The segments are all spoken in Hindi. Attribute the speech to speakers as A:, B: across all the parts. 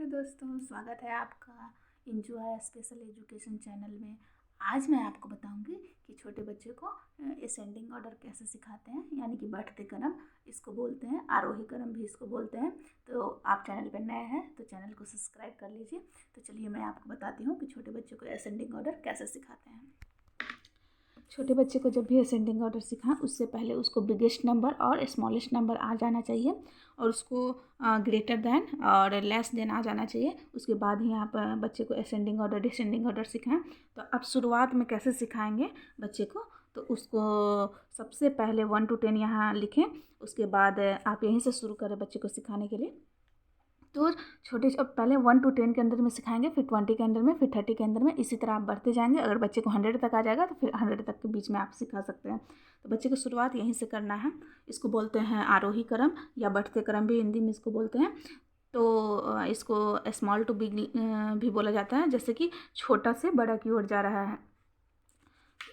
A: हेलो दोस्तों, स्वागत है आपका इंजॉय स्पेशल एजुकेशन चैनल में। आज मैं आपको बताऊंगी कि छोटे बच्चे को असेंडिंग ऑर्डर कैसे सिखाते हैं, यानी कि बढ़ते क्रम इसको बोलते हैं, आरोही क्रम भी इसको बोलते हैं। तो आप चैनल पर नए हैं तो चैनल को सब्सक्राइब कर लीजिए। तो चलिए मैं आपको बताती हूँ कि छोटे बच्चे को असेंडिंग ऑर्डर कैसे सिखाते हैं। छोटे बच्चे को जब भी असेंडिंग ऑर्डर सिखाएं उससे पहले उसको बिगेस्ट नंबर और स्मॉलेस्ट नंबर आ जाना चाहिए, और उसको ग्रेटर दैन और लेस देन आ जाना चाहिए। उसके बाद ही आप बच्चे को असेंडिंग ऑर्डर डिसेंडिंग ऑर्डर सिखाएं। तो आप शुरुआत में कैसे सिखाएंगे बच्चे को, तो उसको सबसे पहले 1 to 10 यहाँ लिखें। उसके बाद आप यहीं से शुरू करें बच्चे को सिखाने के लिए। तो छोटे पहले 1 to 10 के अंदर में सिखाएंगे, फिर 20 के अंदर में, फिर 30 के अंदर में, इसी तरह आप बढ़ते जाएंगे। अगर बच्चे को 100 तक आ जाएगा तो फिर 100 तक के बीच में आप सिखा सकते हैं। तो बच्चे को शुरुआत यहीं से करना है। इसको बोलते हैं आरोही क्रम या बढ़ते क्रम भी हिंदी में इसको बोलते हैं। तो इसको स्मॉल टू बिग भी बोला जाता है, जैसे कि छोटा से बड़ा की ओर जा रहा है।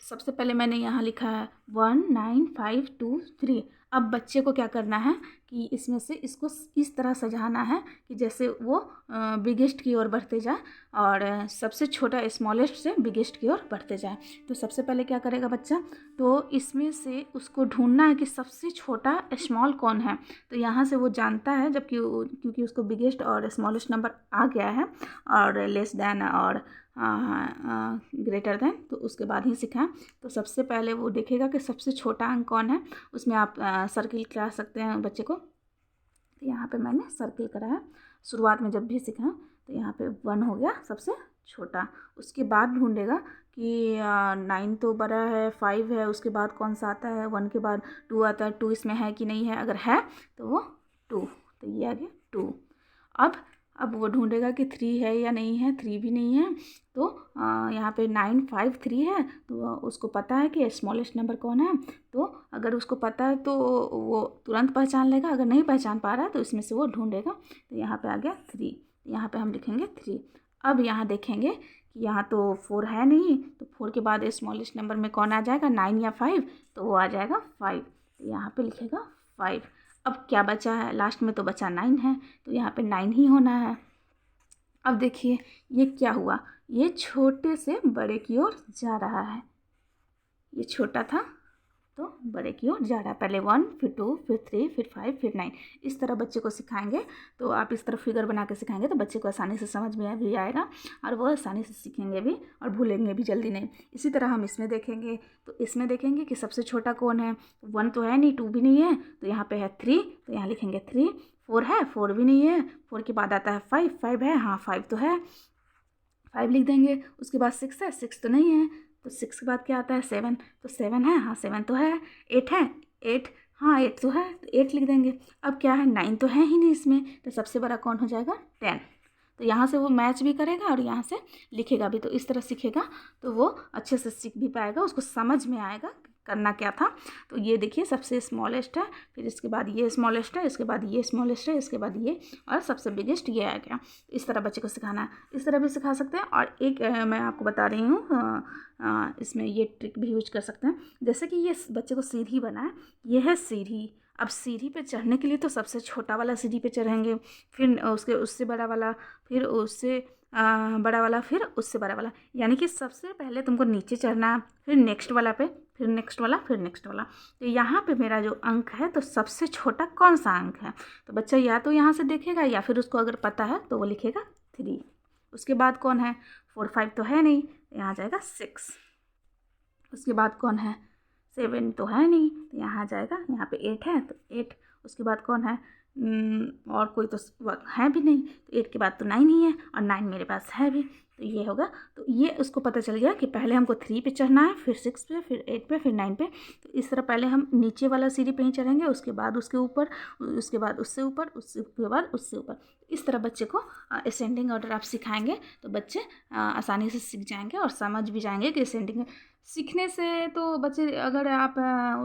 A: सबसे पहले मैंने यहाँ लिखा है 1 9 5 2 3। अब बच्चे को क्या करना है कि इसमें से इसको इस तरह सजाना है कि जैसे वो बिगेस्ट की ओर बढ़ते जाए, और सबसे छोटा स्मॉलेस्ट से बिगेस्ट की ओर बढ़ते जाए। तो सबसे पहले क्या करेगा बच्चा, तो इसमें से उसको ढूंढना है कि सबसे छोटा स्मॉल कौन है। तो यहाँ से वो जानता है, जबकि क्योंकि उसको बिगेस्ट और स्मॉलेस्ट नंबर आ गया है, और लेस दैन और ग्रेटर दैन, तो उसके बाद ही सिखाएं। तो सबसे पहले वो देखेगा कि सबसे छोटा अंक कौन है। उसमें आप सर्किल करा सकते हैं बच्चे को। तो यहाँ पे मैंने सर्किल कराया। शुरुआत में जब भी सिखाएं तो यहाँ पे 1 हो गया सबसे छोटा। उसके बाद ढूंढेगा कि 9 तो बड़ा है, 5 है, उसके बाद कौन सा आता है, 1 के बाद 2 आता है, 2 इसमें है कि नहीं है। अगर है तो वो 2, तो ये आ गया 2। अब वो ढूंढेगा कि 3 है या नहीं है। 3 भी नहीं है, तो यहाँ पे 9 5 3 है। तो उसको पता है कि स्मॉलेस्ट नंबर कौन है। तो अगर उसको पता है तो वो तुरंत पहचान लेगा, अगर नहीं पहचान पा रहा है तो इसमें से वो ढूंढेगा। तो यहाँ पे आ गया 3, यहाँ पे हम लिखेंगे 3। अब यहाँ देखेंगे कि यहाँ तो 4 है नहीं, तो 4 के बाद स्मॉलेस्ट नंबर में कौन आ जाएगा, 9 या 5, तो वो आ जाएगा 5। तो यहाँ पे लिखेगा 5। अब क्या बचा है, लास्ट में तो बचा 9 है, तो यहाँ पे 9 ही होना है। अब देखिए ये क्या हुआ, ये छोटे से बड़े की ओर जा रहा है। ये छोटा था तो बड़े की ओर जा रहा है। पहले 1, फिर 2, फिर 3, फिर 5, फिर 9। इस तरह बच्चे को सिखाएंगे। तो आप इस तरह फिगर बना के सिखाएंगे तो बच्चे को आसानी से समझ में भी आएगा, और वो आसानी से सीखेंगे भी और भूलेंगे भी जल्दी नहीं। इसी तरह हम इसमें देखेंगे, तो इसमें देखेंगे कि सबसे छोटा कौन है। 1 तो है नहीं, 2 भी नहीं है, तो यहाँ पे है 3, तो यहाँ लिखेंगे 3। 4 है, 4 भी नहीं है। 4 के बाद आता है 5, 5 है, हाँ 5 तो है, 5 लिख देंगे। उसके बाद 6 है, 6 तो नहीं है। तो 6 के बाद क्या आता है, 7, तो 7 है, हाँ 7 तो है। 8 है, 8, हाँ 8 तो है, तो 8 लिख देंगे। अब क्या है, 9 तो है ही नहीं इसमें, तो सबसे बड़ा कौन हो जाएगा, 10। तो यहाँ से वो मैच भी करेगा और यहाँ से लिखेगा भी। तो इस तरह सीखेगा तो वो अच्छे से सीख भी पाएगा, उसको समझ में आएगा करना क्या था। तो ये देखिए सबसे स्मॉलेस्ट है, फिर इसके बाद ये स्मॉलेस्ट है, इसके बाद ये स्मॉलेस्ट है, इसके बाद ये, और सबसे बिगेस्ट ये आ गया। इस तरह बच्चे को सिखाना है। इस तरह भी सिखा सकते हैं। और एक मैं आपको बता रही हूँ, इसमें ये ट्रिक भी यूज कर सकते हैं। जैसे कि ये बच्चे को सीढ़ी बना है, ये है सीढ़ी। अब सीढ़ी पे चढ़ने के लिए तो सबसे छोटा वाला सीढ़ी पे चढ़ेंगे, फिर उससे बड़ा वाला, फिर उससे बड़ा वाला, फिर उससे बड़ा वाला। यानी कि सबसे पहले तुमको नीचे चढ़ना है, फिर नेक्स्ट वाला पे, फिर नेक्स्ट वाला, फिर नेक्स्ट वाला। तो यहाँ पे मेरा जो अंक है, तो सबसे छोटा कौन सा अंक है। तो बच्चा या तो यहाँ से देखेगा, या फिर उसको अगर पता है तो वो लिखेगा 3। उसके बाद कौन है, 4 5 तो है नहीं, यहाँ आ जाएगा 6। उसके बाद कौन है, 7 तो है नहीं, तो यहाँ आ जाएगा, यहाँ पे 8 है तो 8। उसके बाद कौन है, और कोई तो है भी नहीं, तो 8 के बाद तो 9 ही है, और 9 मेरे पास है भी, तो ये होगा। तो ये उसको पता चल गया कि पहले हमको 3 पे चढ़ना है, फिर 6 पे, फिर 8 पे, फिर 9 पे। तो इस तरह पहले हम नीचे वाला सीढ़ी पे ही चढ़ेंगे, उसके बाद उसके ऊपर, उसके बाद उससे ऊपर, उसके बाद उससे ऊपर। इस तरह बच्चे को असेंडिंग ऑर्डर आप सिखाएंगे तो बच्चे आसानी से सीख जाएंगे और समझ भी जाएंगे कि असेंडिंग। सीखने से तो बच्चे, अगर आप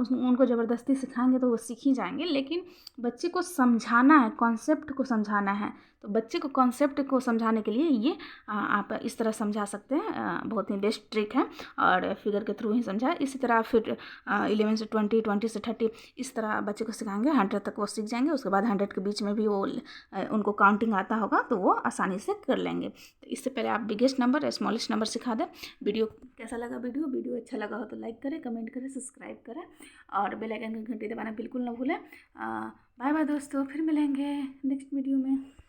A: उनको ज़बरदस्ती सिखाएंगे तो वो सीख ही जाएंगे, लेकिन बच्चे को समझाना है, कॉन्सेप्ट को समझाना है। तो बच्चे को कॉन्सेप्ट को समझाने के लिए ये आप इस तरह समझा सकते हैं। बहुत ही बेस्ट ट्रिक है और फिगर के थ्रू ही समझा। इसी तरह फिर 11 से 20, 20 से 30 इस तरह बच्चे को सिखाएंगे, 100 तक वो सीख जाएंगे। उसके बाद 100 के बीच में भी वो उनको काउंटिंग आता होगा तो वो आसानी से कर लेंगे। तो इससे पहले आप बिगेस्ट नंबर, स्मॉलेस्ट नंबर सिखा दें। वीडियो कैसा लगा? वीडियो अच्छा लगा हो तो लाइक करें, कमेंट करें, सब्सक्राइब करें और बेल आइकन की घंटी दबाना बिल्कुल ना भूलें। बाय बाय दोस्तों, फिर मिलेंगे नेक्स्ट वीडियो में।